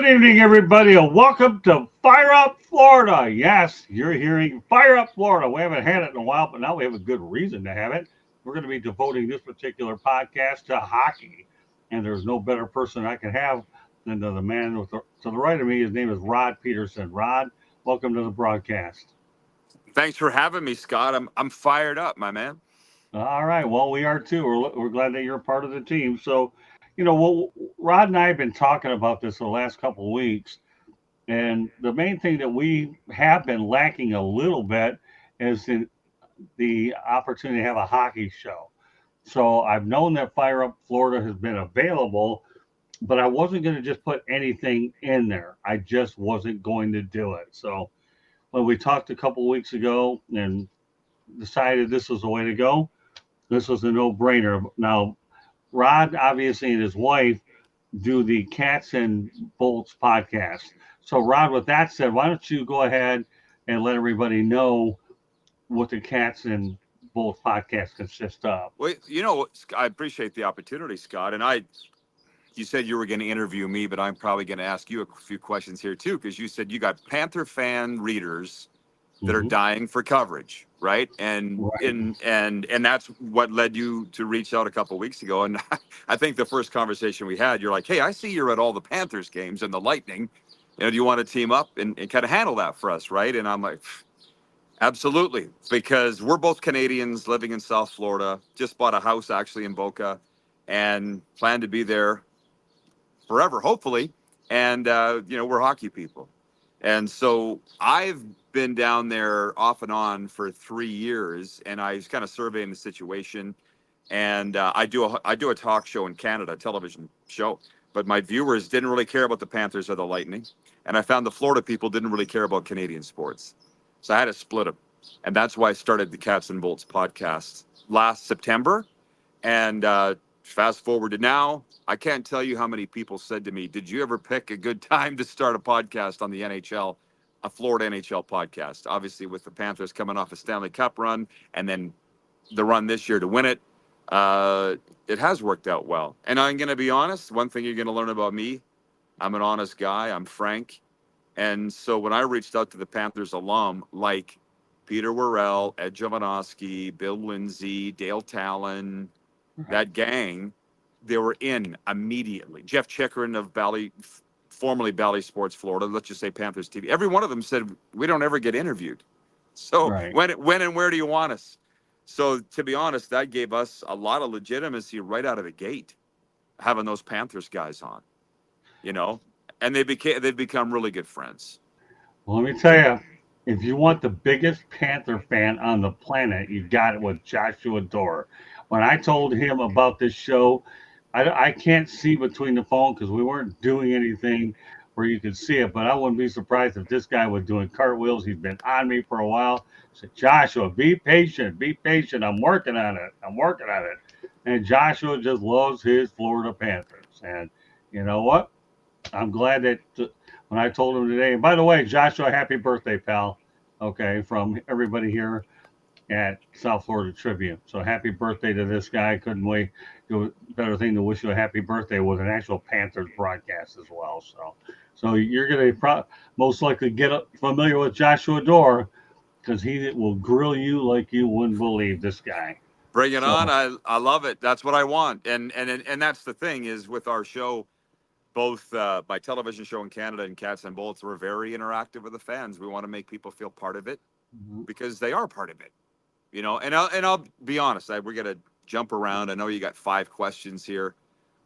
evening, everybody, and welcome to Fire Up Florida. Yes, you're hearing Fire Up Florida. We haven't had it in a while, but now we have a good reason to have it. We're going to be devoting this particular podcast to hockey, and there's no better person I can have than the man to the right of me. His name is Rod Pedersen. Rod, welcome to the broadcast. Thanks for having me, Scott. I'm fired up, my man. All right. Well, we are too. We're glad that you're a part of the team. So, Rod and I have been talking about this the last couple of weeks. And the main thing that we have been lacking a little bit is the opportunity to have a hockey show. So I've known that Fire Up Florida has been available, but I wasn't going to just put anything in there. I just wasn't going to do it. So when we talked a couple of weeks ago and decided this was the way to go, this was a no-brainer. Now, Rod, obviously, and his wife do the Cats and Bolts podcast. So, Rod, with that said, why don't you go ahead and let everybody know what the Cats and Bolts podcast consists of? Well, I appreciate the opportunity, Scott. And you said you were going to interview me, but I'm probably going to ask you a few questions here too, because you said you got Panther fan readers that are dying for coverage, right? And that's what led you to reach out a couple of weeks ago. And I think the first conversation we had, you're like, "Hey, I see you're at all the Panthers games and the Lightning. Do you want to team up and kind of handle that for us, right?" And I'm like, absolutely, because we're both Canadians living in South Florida, just bought a house actually in Boca, and plan to be there forever, hopefully. And, we're hockey people. And so I've been down there off and on for 3 years, and I was kind of surveying the situation. And I do a talk show in Canada, a television show, but my viewers didn't really care about the Panthers or the Lightning. And I found the Florida people didn't really care about Canadian sports. So I had to split them. And that's why I started the Cats and Bolts podcast last September. And fast forward to now, I can't tell you how many people said to me, "Did you ever pick a good time to start a podcast on the NHL, a Florida NHL podcast?" Obviously, with the Panthers coming off a Stanley Cup run and then the run this year to win it, it has worked out well. And I'm going to be honest, one thing you're going to learn about me, I'm an honest guy. I'm frank. And so when I reached out to the Panthers alum, like Peter Worrell, Ed Jovanovski, Bill Lindsay, Dale Talon, that gang, they were in immediately. Jeff Chikrin of formerly Bally Sports Florida, let's just say Panthers TV. Every one of them said, "We don't ever get interviewed. So when and where do you want us?" So to be honest, that gave us a lot of legitimacy right out of the gate, having those Panthers guys on, and they've become really good friends. Well, let me tell you, if you want the biggest Panther fan on the planet, you got it with Joshua Dorr. When I told him about this show, I can't see between the phone because we weren't doing anything where you could see it, but I wouldn't be surprised if this guy was doing cartwheels. He's been on me for a while. I said, "Joshua, be patient. I'm working on it. And Joshua just loves his Florida Panthers. And you know what? I'm glad that when I told him today, and by the way, Joshua, happy birthday, pal. Okay, from everybody here at South Florida Tribune. So happy birthday to this guy. Couldn't wait. Do a better thing to wish you a happy birthday with an actual Panthers broadcast as well. So you're going to most likely get familiar with Joshua Dorr because he will grill you like you wouldn't believe, this guy. Bring it on. I love it. That's what I want. And that's the thing is with our show, both my television show in Canada and Cats and Bolts, we're very interactive with the fans. We want to make people feel part of it because they are part of it. And I'll be honest, we're going to jump around. I know you got 5 questions here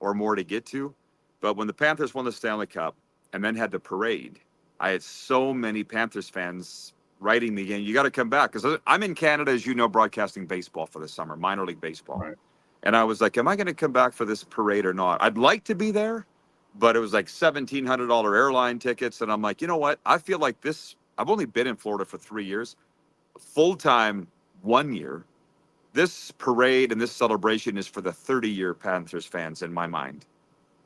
or more to get to, but when the Panthers won the Stanley Cup and then had the parade, I had so many Panthers fans writing me again, "You got to come back." Because I'm in Canada, as you know, broadcasting baseball for the summer, minor league baseball. Right. And I was like, am I going to come back for this parade or not? I'd like to be there, but it was like $1,700 airline tickets. And I'm like, you know what? I feel like this, I've only been in Florida for 3 years, full-time 1 year. This parade and this celebration is for the 30-year Panthers fans in my mind.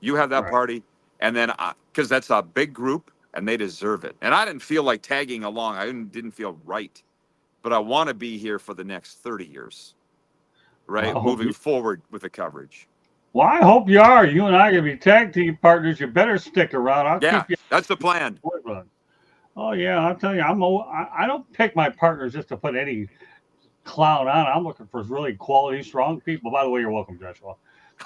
You have that party, and then because that's a big group, and they deserve it. And I didn't feel like tagging along. I didn't feel right. But I want to be here for the next 30 years, right? Moving forward with the coverage. Well, I hope you are. You and I are going to be tag team partners. You better stick around. I'll Yeah, keep you. that's the plan. Oh yeah, I'll tell you. I don't pick my partners just to put any clown on. I'm looking for really quality, strong people. By the way, you're welcome, Joshua.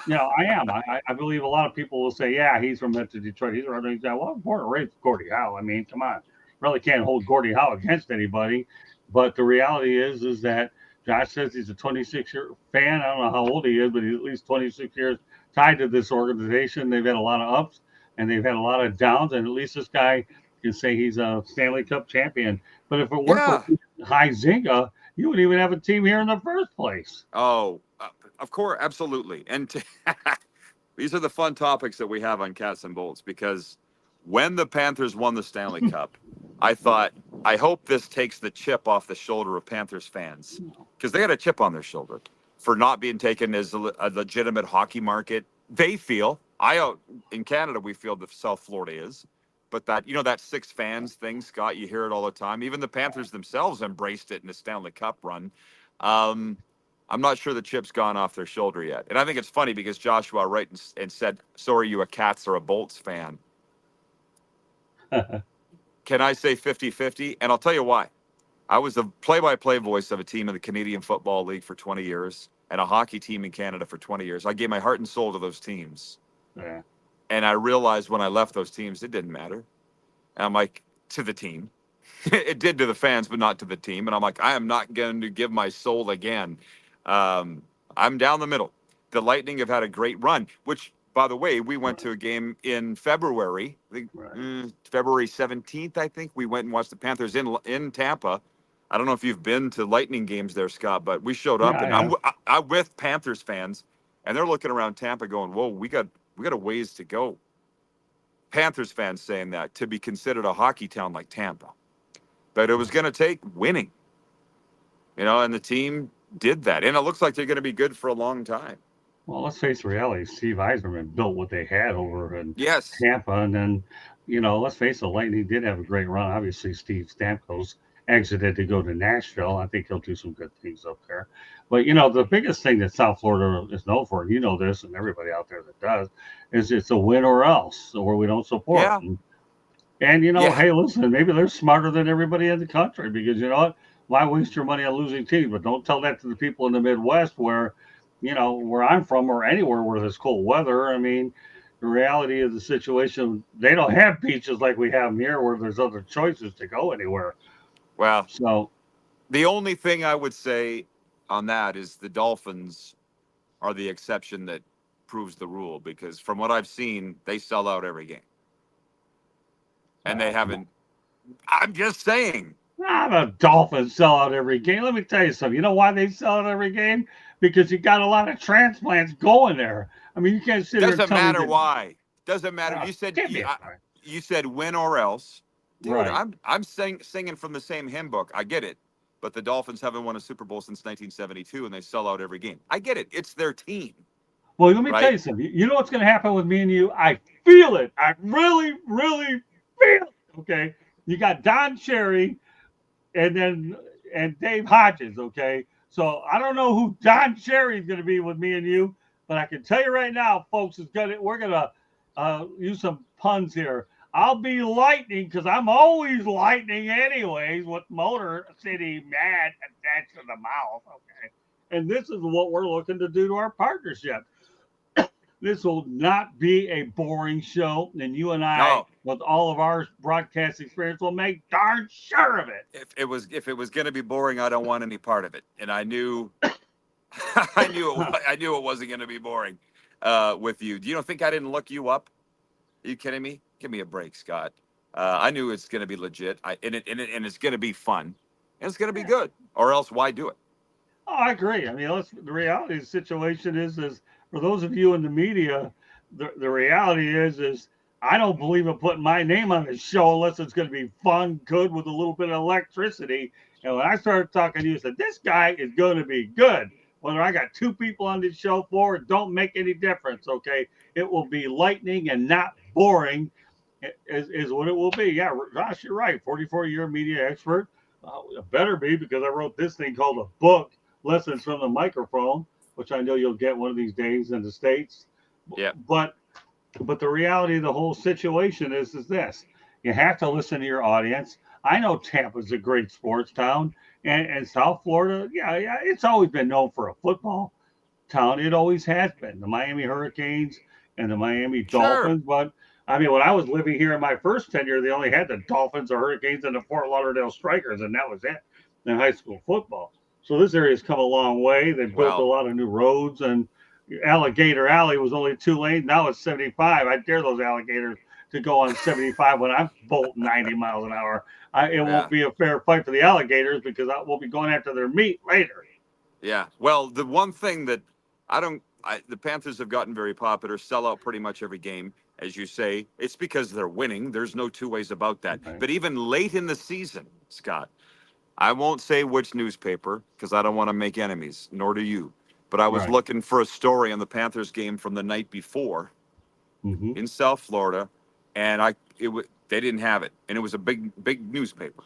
I am. I believe a lot of people will say, yeah, he's from Detroit. He's from Detroit. Well, I'm born and raised Gordiehowe. I mean, come on. Really can't hold Gordiehowe against anybody. But the reality is that Josh says he's a 26-year fan. I don't know how old he is, but he's at least 26 years tied to this organization. They've had a lot of ups and they've had a lot of downs. And at least this guy can say he's a Stanley Cup champion. But if it weren't for Yeah. Huizenga, you wouldn't even have a team here in the first place. Oh, of course, absolutely. And these are the fun topics that we have on Cats and Bolts, because when the Panthers won the Stanley Cup, I thought, I hope this takes the chip off the shoulder of Panthers fans, because they had a chip on their shoulder for not being taken as a legitimate hockey market. They feel, in Canada, we feel that South Florida is, but that six fans thing, Scott, you hear it all the time. Even the Panthers themselves embraced it in the Stanley Cup run. I'm not sure the chip's gone off their shoulder yet. And I think it's funny because Joshua and said, so are you a Cats or a Bolts fan? Can I say 50-50? And I'll tell you why. I was the play-by-play voice of a team in the Canadian Football League for 20 years and a hockey team in Canada for 20 years. I gave my heart and soul to those teams. Yeah. And I realized when I left those teams, it didn't matter. And I'm like, to the team. It did to the fans, but not to the team. And I'm like, I am not going to give my soul again. I'm down the middle. The Lightning have had a great run, which, by the way, we went to a game in February, February 17th, I think. We went and watched the Panthers in Tampa. I don't know if you've been to Lightning games there, Scott, but we showed up, and I'm with Panthers fans, and they're looking around Tampa going, whoa, we got a ways to go. Panthers fans saying that to be considered a hockey town like Tampa. But it was going to take winning, and the team did that. And it looks like they're going to be good for a long time. Well, let's face the reality. Steveyzerman built what they had over in Yes. Tampa. And then, let's face it, the Lightning did have a great run. Obviously, Steve Stamkos exited to go to Nashville. I think he'll do some good things up there. But, the biggest thing that South Florida is known for, and you know this, and everybody out there that does, is it's a win or else, or we don't support. Yeah. And hey, listen, maybe they're smarter than everybody in the country, because you know what? Why waste your money on losing teams? But don't tell that to the people in the Midwest where I'm from, or anywhere where there's cold weather. I mean, the reality of the situation, they don't have beaches like we have here where there's other choices to go anywhere. Well, so the only thing I would say on that is the Dolphins are the exception that proves the rule, because from what I've seen, they sell out every game. And they haven't. I'm just saying. The Dolphins sell out every game. Let me tell you something. You know why they sell out every game? Because you got a lot of transplants going there. I mean, you can't sit there and tell me. Doesn't matter why. Doesn't matter. You said win or else. Dude, right. I'm singing from the same hymn book. I get it. But the Dolphins haven't won a Super Bowl since 1972, and they sell out every game. I get it. It's their team. Well, let me tell you something. You know what's going to happen with me and you? I feel it. I really, really feel it. Okay. You got doncherry and Dave Hodges. Okay. So I don't know who doncherry is going to be with me and you, but I can tell you right now, folks, we're going to use some puns here. I'll be lightning because I'm always lightning anyways with Motor City Mad attached to the mouth. Okay. And this is what we're looking to do to our partnership. This will not be a boring show, and you and I, with all of our broadcast experience, will make darn sure of it. If it was going to be boring, I don't want any part of it. And I knew, I knew it wasn't going to be boring with you. Do you think I didn't look you up? Are you kidding me? Give me a break, Scott. I knew it's going to be legit, and it's going to be fun, and it's going to be good. Or else, why do it? Oh, I agree. I mean, the reality of the situation is for those of you in the media, the reality is I don't believe in putting my name on the show unless it's going to be fun, good, with a little bit of electricity. And when I started talking to you, I said, this guy is going to be good. Whether I got two people on this show for it, don't make any difference, okay? It will be lightning and not boring is what it will be. Yeah, Josh, you're right. 44-year media expert. It better be, because I wrote this thing called a book, Lessons from the Microphone, which I know you'll get one of these days in the States. Yeah. But the reality of the whole situation is this: you have to listen to your audience. I know Tampa's a great sports town, and South Florida, yeah, it's always been known for a football town. It always has been. The Miami Hurricanes and the Miami Sure. Dolphins. But I mean, when I was living here in my first tenure, they only had the Dolphins, the Hurricanes, and the Fort Lauderdale Strikers, and that was it in high school football. So this area's come a long way. They built a Well, lot of new roads, and Alligator Alley was only 2 lanes. Now it's 75. I dare those alligators to go on 75 when I'm bolting 90 miles an hour. It won't yeah. be a fair fight for the alligators because we'll be going after their meat later. Yeah. Well, the one thing that the Panthers have gotten very popular, sell out pretty much every game, as you say. It's because they're winning. There's no two ways about that. Right. But even late in the season, Scott, I won't say which newspaper because I don't want to make enemies, nor do you. But I was Right. looking for a story on the Panthers game from the night before Mm-hmm. in South Florida, and they didn't have it, and it was a big newspaper,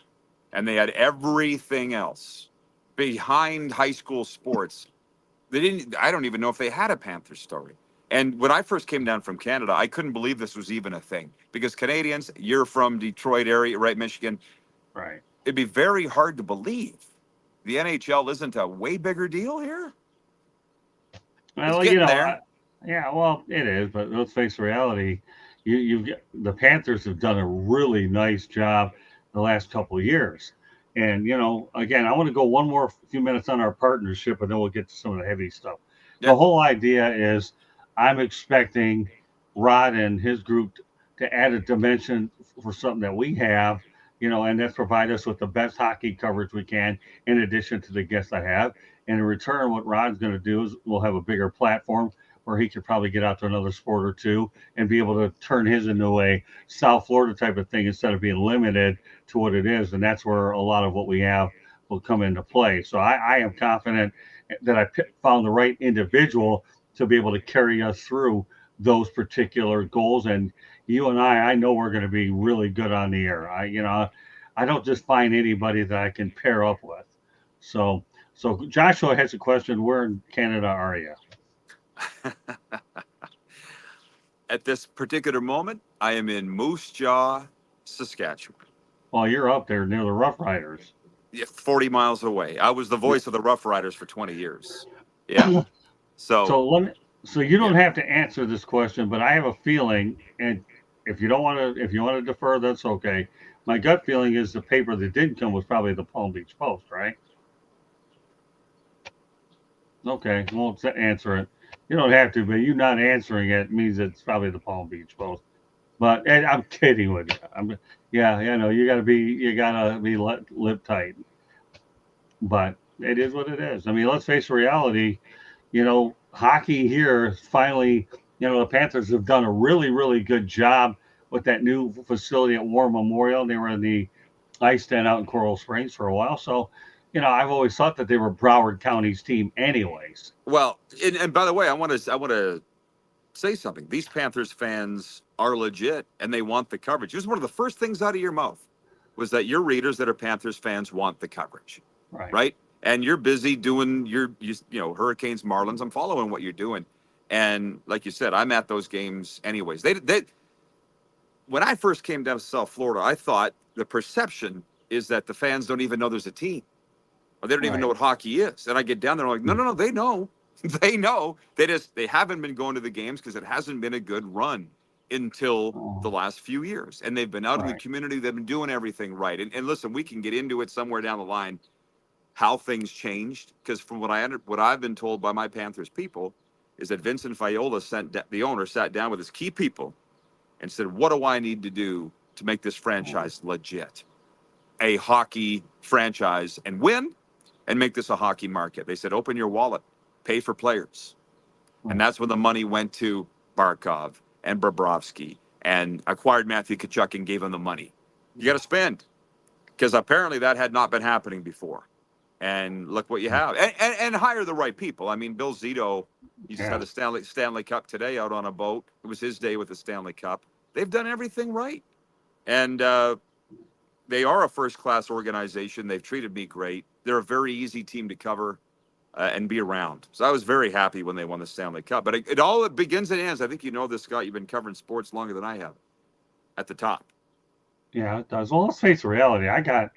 and they had everything else behind high school sports. They didn't. I don't even know if they had a Panthers story. And when I first came down from Canada, I couldn't believe this was even a thing because Canadians, you're from Detroit area, right, Michigan. Right. It'd be very hard to believe the NHL isn't a way bigger deal here. It's Well, getting there. yeah, well, it is, but let's face reality. The Panthers have done a really nice job the last couple of years, and again, I want to go one more few minutes on our partnership, and then we'll get to some of the heavy stuff. Yeah. The whole idea is, I'm expecting Rod and his group to add a dimension for something that we have, and that's provide us with the best hockey coverage we can, in addition to the guests I have. And in return, what Rod's going to do is we'll have a bigger platform where he could probably get out to another sport or two and be able to turn his into a South Florida type of thing instead of being limited to what it is. And that's where a lot of what we have will come into play. So I am confident that I found the right individual to be able to carry us through those particular goals. And you and I know we're going to be really good on the air. I don't just find anybody that I can pair up with. So Joshua has a question. Where in Canada are you? At this particular moment, I am in Moose Jaw, Saskatchewan. Well, you're up there near the Rough Riders. Yeah, 40 miles away. I was the voice of the Rough Riders for 20 years. Yeah. So, So you don't yeah. have to answer this question, but I have a feeling, and if you want to defer, that's okay. My gut feeling is the paper that didn't come was probably the Palm Beach Post, right? Okay, won't answer it. You don't have to, but you not answering it means it's probably the Palm Beach Post. But and I'm kidding with you. Yeah, no, you gotta be lip tight. But it is what it is. I mean, let's face reality. Hockey here is finally. The Panthers have done a really, really good job with that new facility at War Memorial. They were in the ice den out in Coral Springs for a while, so I've always thought that they were Broward County's team, anyways. Well, and by the way, I want to say something. These Panthers fans are legit, and they want the coverage. It was one of the first things out of your mouth was that your readers that are Panthers fans want the coverage, right? And you're busy doing your Hurricanes, Marlins. I'm following what you're doing, and like you said, I'm at those games anyways. They when I first came down to South Florida, I thought the perception is that the fans don't even know there's a team, or they don't even know what hockey is. And I get down there, I'm like, no, they know. They know. They haven't been going to the games because it hasn't been a good run until the last few years. And they've been out in the community. They've been doing everything right. And listen, we can get into it somewhere down the line, how things changed. Because from what I've been told by my Panthers people is that Vincent Viola the owner sat down with his key people and said, what do I need to do to make this franchise legit? A hockey franchise and win and make this a hockey market. They said, open your wallet, pay for players. And that's when the money went to Barkov and Bobrovsky and acquired Matttkachuk and gave him the money. You got to spend, because apparently that had not been happening before. And look what you have. And hire the right people. I mean, Bill Zito, he just had a Stanley Cup today out on a boat. It was his day with the Stanley Cup. They've done everything right. And they are a first-class organization. They've treated me great. They're a very easy team to cover. and be around. So I was very happy when they won the Stanley Cup. But it all begins and ends. I think you know this, Scott. You've been covering sports longer than I have. At the top. Yeah, it does. Well, let's face the reality. I got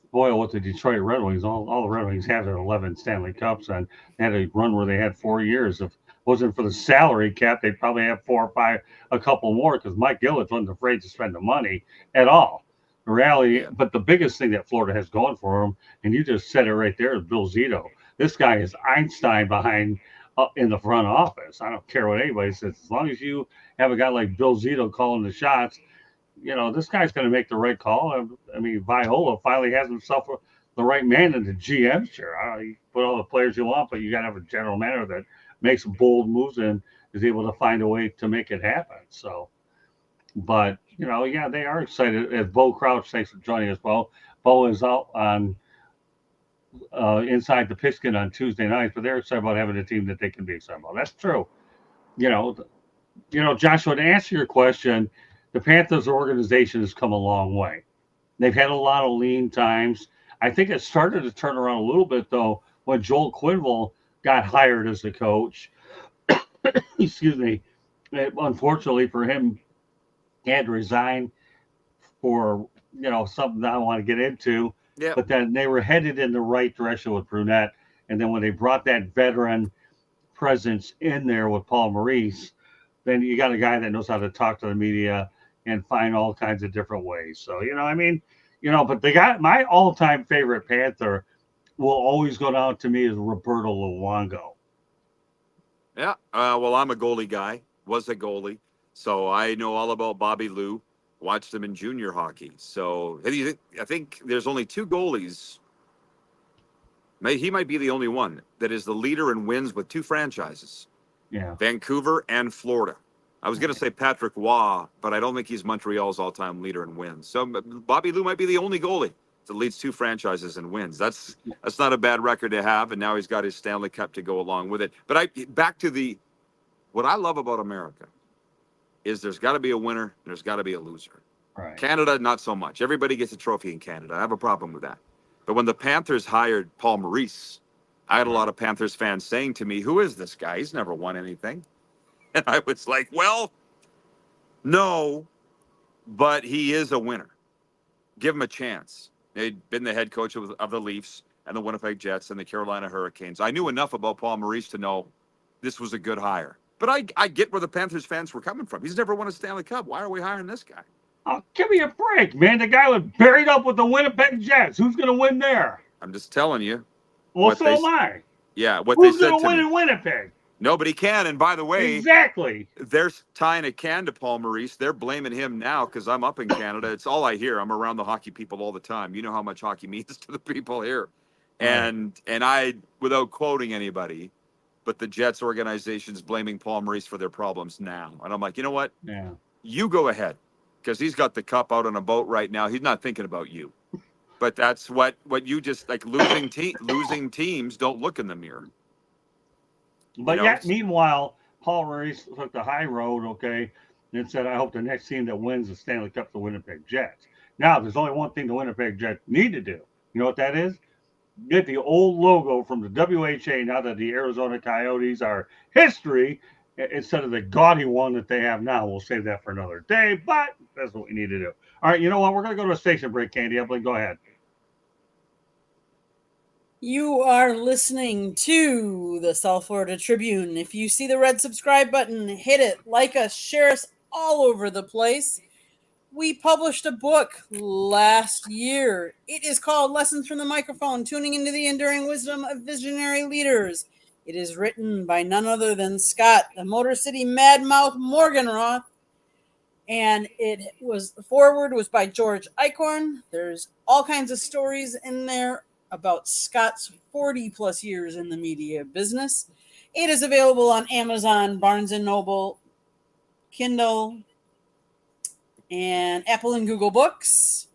spoiled with the Detroit Red Wings. All the Red Wings had their 11 Stanley Cups, and they had a run where they had 4 years. If it wasn't for the salary cap, they'd probably have 4 or 5, a couple more, because Mike Gillich wasn't afraid to spend the money at all. The reality, but the biggest thing that Florida has going for them, and you just said it right there, is Bill Zito. This guy is Einstein behind in the front office. I don't care what anybody says. As long as you have a guy like Bill Zito calling the shots, this guy's going to make the right call. I mean, Viola finally has himself the right man in the GM chair. You put all the players you want, but you got to have a general manager that makes bold moves and is able to find a way to make it happen. So, but, they are excited. As Bo Crouch, thanks for joining us, Bo. Bo is out on Inside the Pigskin on Tuesday nights, but they're excited about having a team that they can be excited about. That's true. Joshua, to answer your question, the Panthers organization has come a long way. They've had a lot of lean times. I think it started to turn around a little bit, though, when Joel Quenneville got hired as the coach. Excuse me. Unfortunately for him, he had to resign for, something I don't want to get into. Yep. But then they were headed in the right direction with Brunette. And then when they brought that veteran presence in there with Paulmaurice, then you got a guy that knows how to talk to the media and find all kinds of different ways. So, but they got my all-time favorite Panther will always go down to me as Robertoluongo. Yeah. Well, I'm a goalie guy, was a goalie. So I know all about Bobby Lou, watched him in junior hockey. So I think there's only 2 goalies. He might be the only one that is the leader in wins with 2 franchises. Yeah. Vancouver and Florida. I was going to say Patrick Waugh, but I don't think he's Montreal's all-time leader in wins. So Bobby Lou might be the only goalie that leads 2 franchises in wins. That's not a bad record to have, and now he's got his Stanley Cup to go along with it. But back to what I love about America is there's got to be a winner and there's got to be a loser. Right. Canada, not so much. Everybody gets a trophy in Canada. I have a problem with that. But when the Panthers hired Paulmaurice, I had a lot of Panthers fans saying to me, "Who is this guy? He's never won anything." And I was like, well, no, but he is a winner. Give him a chance. They'd been the head coach of the Leafs and the Winnipeg Jets and the Carolina Hurricanes. I knew enough about Paulmaurice to know this was a good hire. But I get where the Panthers fans were coming from. He's never won a Stanley Cup. Why are we hiring this guy? Oh, give me a break, man. The guy was buried up with the Winnipeg Jets. Who's going to win there? I'm just telling you. Well, so am I. Yeah, what Who's they said going to to win me. in Winnipeg? Nobody can. And by the way, exactly. They're tying a can to Paulmaurice. They're blaming him now because I'm up in Canada. It's all I hear. I'm around the hockey people all the time. You know how much hockey means to the people here. And I, without quoting anybody, but the Jets organization's blaming Paulmaurice for their problems now. And I'm like, you know what? Yeah. You go ahead, because he's got the cup out on a boat right now. He's not thinking about you. But that's what you just like losing teams don't look in the mirror. But yet, meanwhile, Paulmaurice took the high road, okay, and said, I hope the next team that wins the Stanley Cup is the Winnipeg Jets. Now, there's only one thing the Winnipeg Jets need to do. You know what that is? Get the old logo from the WHA now that the Arizona Coyotes are history instead of the gaudy one that they have now. We'll save that for another day, but that's what we need to do. All right, you know what? We're going to go to a station break, Candy Upland. Go ahead. You are listening to the South Florida Tribune. If you see the red subscribe button, hit it, like us, share us all over the place. We published a book last year. It is called Lessons from the Microphone, Tuning into the Enduring Wisdom of Visionary Leaders. It is written by none other than Scott, the Motor City Madmouth Morganroth. And the foreword was by George Eichhorn. There's all kinds of stories in there about Scott's 40 plus years in the media business. It is available on Amazon, Barnes & Noble, Kindle, and Apple and Google Books.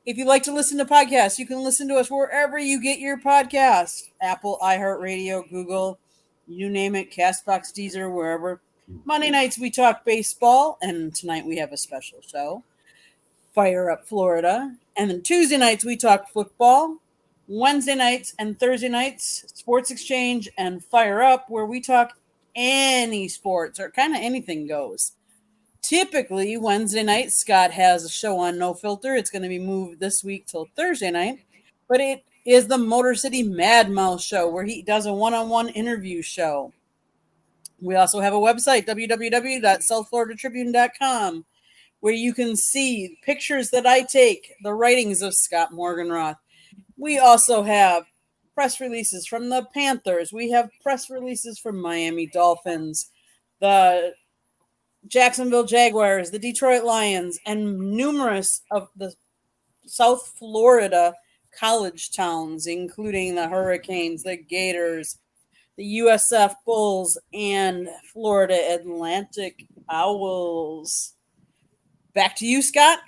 If you like to listen to podcasts, you can listen to us wherever you get your podcast. Apple, iHeartRadio, Google, you name it, CastBox, Deezer, wherever. Monday nights we talk baseball, and tonight we have a special show, Fire Up Florida. And then Tuesday nights we talk football. Wednesday nights and Thursday nights, Sports Exchange and Fire Up, where we talk any sports or kind of anything goes. Typically, Wednesday night, Scott has a show on No Filter. It's going to be moved this week till Thursday night, but it is the Motor City Mad Mouse show where he does a one-on-one interview show. We also have a website, www.southfloridatribune.com, where you can see pictures that I take, the writings of Scott Morganroth. We also have press releases from the Panthers. We have press releases from Miami Dolphins, the Jacksonville Jaguars, the Detroit Lions, and numerous of the South Florida college towns, including the Hurricanes, the Gators, the USF Bulls, and Florida Atlantic Owls. Back to you, Scott.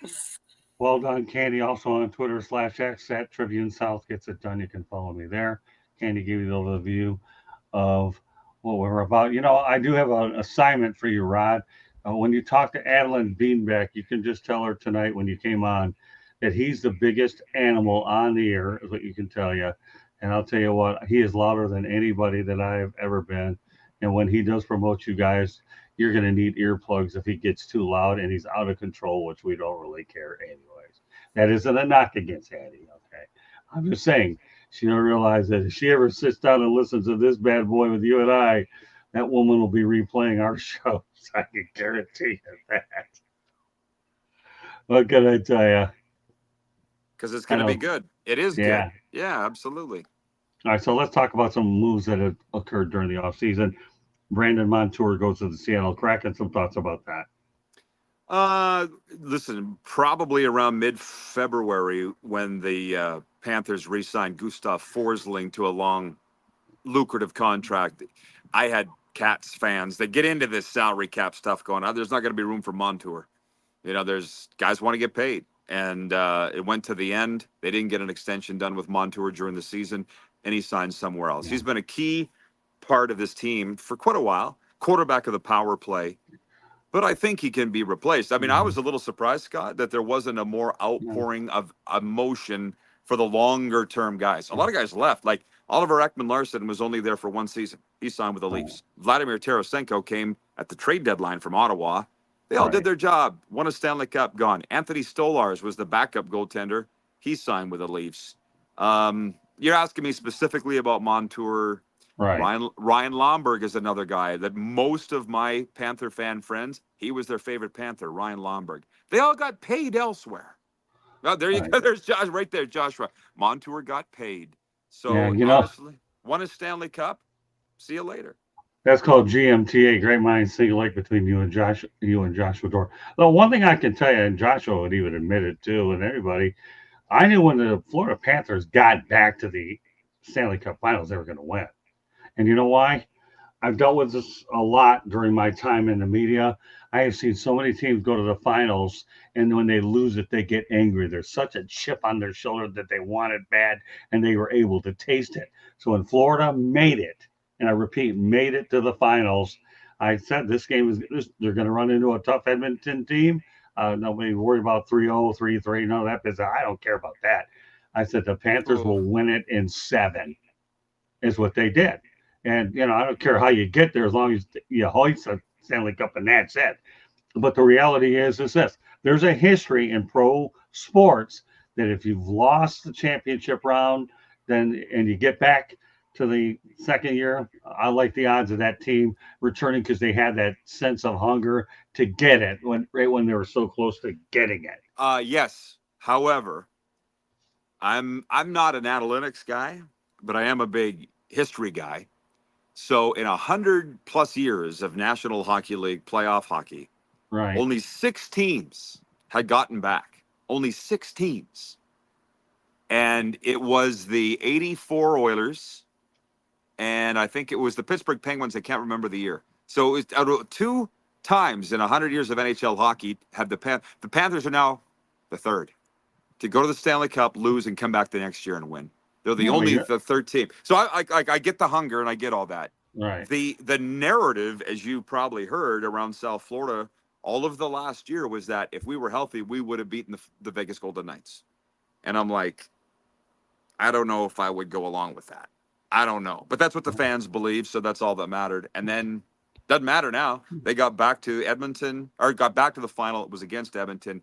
Well done, Candy. Also on Twitter /X at Tribune South gets it done. You can follow me there. Candy gave you the overview of what we're about. I do have an assignment for you, Rod. When you talk to Adeline Beanbeck, you can just tell her tonight when you came on that he's the biggest animal on the air, is what you can tell you. And I'll tell you what, he is louder than anybody that I've ever been. And when he does promote you guys, you're going to need earplugs if he gets too loud and he's out of control, which we don't really care anyways. That isn't a knock against Andy, okay? I'm just saying, she don't realize that if she ever sits down and listens to this bad boy with you and I, that woman will be replaying our shows. I can guarantee you that. What can I tell you? Because it's going to be good. It is good. Yeah, absolutely. All right, so let's talk about some moves that have occurred during the offseason. Brandon Montour goes to the Seattle Kraken. Some thoughts about that? Listen, probably around mid-February when the Panthers re-signed Gustav Forsling to a long, lucrative contract, I had Cats fans that get into this salary cap stuff going on. There's not going to be room for Montour. There's guys want to get paid. And it went to the end. They didn't get an extension done with Montour during the season, and he signed somewhere else. Yeah. He's been a key part of this team for quite a while, quarterback of the power play. But I think he can be replaced. I mean, I was a little surprised, Scott, that there wasn't a more outpouring of emotion for the longer-term guys. A lot of guys left. Like Oliver Ekman-Larsson was only there for one season. He signed with the Leafs. Vladimirtarasenko came at the trade deadline from Ottawa. They all did their job. Won a Stanley Cup, gone. Anthony Stolarz was the backup goaltender. He signed with the Leafs. You're asking me specifically about Montour. Right. Ryan Lomberg is another guy that most of my Panther fan friends, he was their favorite Panther, Ryan Lomberg. They all got paid elsewhere. Oh, there you go. There's Josh right there, Joshua. Montour got paid. So, honestly, won a Stanley Cup. See you later. That's called GMTA, great minds think alike between you and Joshua Dorr. Well, one thing I can tell you, and Joshua would even admit it too, and everybody, I knew when the Florida Panthers got back to the Stanley Cup Finals, they were going to win. And you know why? I've dealt with this a lot during my time in the media. I have seen so many teams go to the finals, and when they lose it, they get angry. There's such a chip on their shoulder that they want it bad, and they were able to taste it. So when Florida made it, and I repeat, made it to the finals, I said this game they're going to run into a tough Edmonton team. Nobody worried about 3-0, 3-3, none of that business. I don't care about that. I said the Panthers will win it in 7, is what they did. And, I don't care how you get there as long as you hoist a Stanley Cup and that's it. But the reality is this. There's a history in pro sports that if you've lost the championship round and you get back to the second year, I like the odds of that team returning because they had that sense of hunger to get it right when they were so close to getting it. Yes. However, I'm not an analytics guy, but I am a big history guy. So in 100+ years of National Hockey League playoff hockey, only 6 teams had gotten back. Only 6 teams. And it was the 84 Oilers, and I think it was the Pittsburgh Penguins. I can't remember the year. So it was out of 2 times in 100 years of NHL hockey have the Panthers are now the 3rd to go to the Stanley Cup, lose, and come back the next year and win. They're the the 3rd team. So I get the hunger and I get all that. Right. The narrative, as you probably heard around South Florida, all of the last year was that if we were healthy, we would have beaten the Vegas Golden Knights. And I'm like, I don't know if I would go along with that. I don't know. But that's what the fans believe, so that's all that mattered. And then, doesn't matter now. They got back to Edmonton, or got back to the final. It was against Edmonton.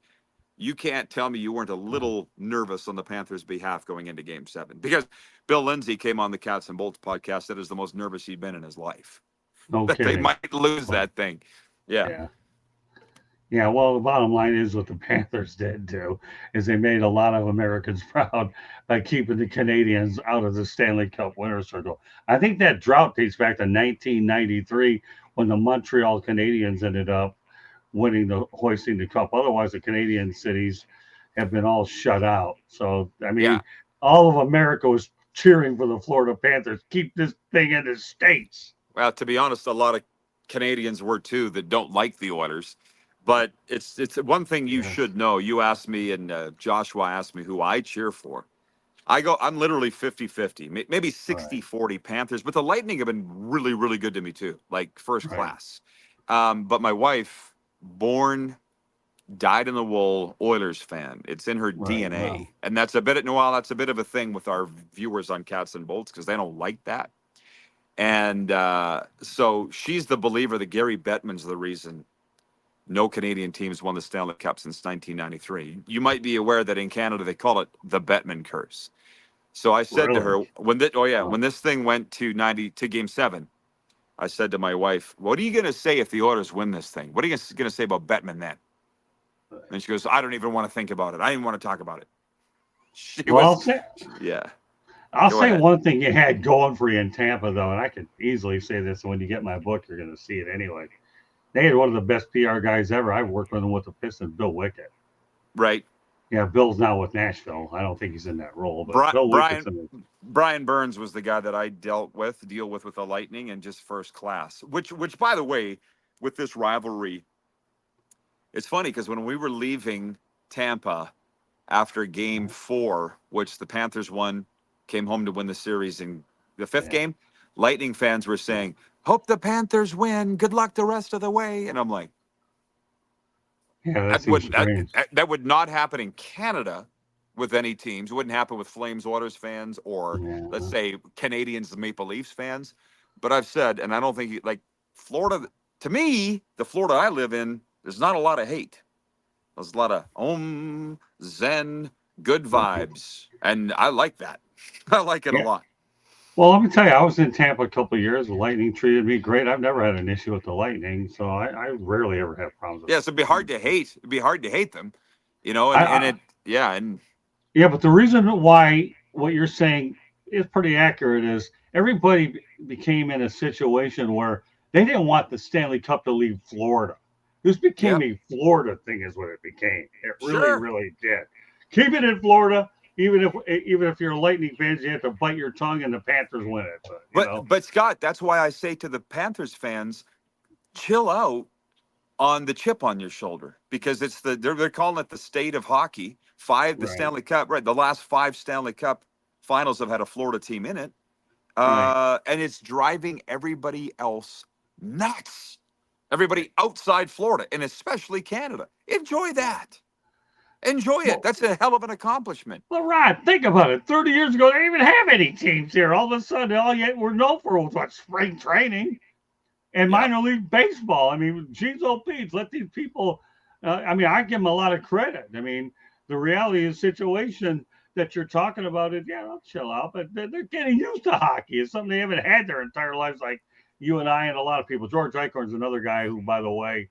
You can't tell me you weren't a little nervous on the Panthers' behalf going into Game 7. Because Bill Lindsay came on the Cats and Bolts podcast, said it was the most nervous he'd been in his life. No That kidding. they might lose that thing. Yeah. Yeah, well, the bottom line is what the Panthers did do is they made a lot of Americans proud by keeping the Canadians out of the Stanley Cup Winners Circle. I think that drought dates back to 1993 when the Montreal Canadiens ended up hoisting the cup. Otherwise, the Canadian cities have been all shut out. So, I mean, all of America was cheering for the Florida Panthers. Keep this thing in the States. Well, to be honest, a lot of Canadians were too that don't like the Oilers. But it's one thing you should know. You asked me, and Joshua asked me who I cheer for. I'm literally 50-50, maybe 60-40 Panthers. But the Lightning have been really, really good to me too, like first class. But my wife, died in the wool Oilers fan. It's in her DNA. Wow. And that's a bit of a thing with our viewers on Cats and Bolts because they don't like that. And so she's the believer that Gary Bettman's the reason no Canadian teams won the Stanley Cup since 1993. You might be aware that in Canada they call it the Bettman curse. So I said to her when this thing went to Game 7, I said to my wife, "What are you going to say if the Oilers win this thing? What are you going to say about Bettman then?" And she goes, "I don't even want to think about it. I don't even want to talk about it." I'll say one thing you had going for you in Tampa, though, and I could easily say this. When you get my book, you're going to see it anyway. They had one of the best PR guys ever. I've worked with him with the Pistons, Bill Wickett. Right. Yeah, Bill's now with Nashville. I don't think he's in that role. But Brian Burns was the guy that I deal with the Lightning, and just first class. Which, by the way, with this rivalry, it's funny because when we were leaving Tampa after Game 4, which the Panthers won, came home to win the series in the fifth game, Lightning fans were saying, "Hope the Panthers win. Good luck the rest of the way." And I'm like, that would not happen in Canada with any teams. It wouldn't happen with Flames Oilers fans or let's say Canadians, the Maple Leafs fans. But I've said, and I don't think like Florida, to me, the Florida I live in, there's not a lot of hate. There's a lot of zen, good vibes. And I like that. I like it a lot. Well, let me tell you, I was in Tampa a couple of years. The Lightning treated me great. I've never had an issue with the Lightning, so I rarely ever have problems with them. So it'd be hard to hate. It'd be hard to hate them, you know. But the reason why what you're saying is pretty accurate is everybody became in a situation where they didn't want the Stanley Cup to leave Florida. This became a Florida thing, is what it became. It really did. Keep it in Florida. Even if you're a Lightning fan, you have to bite your tongue and the Panthers win it. But Scott, that's why I say to the Panthers fans, chill out on the chip on your shoulder, because it's they're calling it the state of hockey. Stanley Cup, the last 5 Stanley Cup finals have had a Florida team in it, and it's driving everybody else nuts. Everybody outside Florida, and especially Canada, enjoy that. Enjoy it. That's a hell of an accomplishment. Well, Rod, think about it. 30 years ago, they didn't even have any teams here. All of a sudden, all yet we're known for what spring training and minor league baseball. I mean, geez, Pete, let these people. I give them a lot of credit. I mean, the reality of the situation that you're talking about is, they'll chill out, but they're getting used to hockey. It's something they haven't had their entire lives, like you and I and a lot of people. George Eichhorn's another guy who, by the way,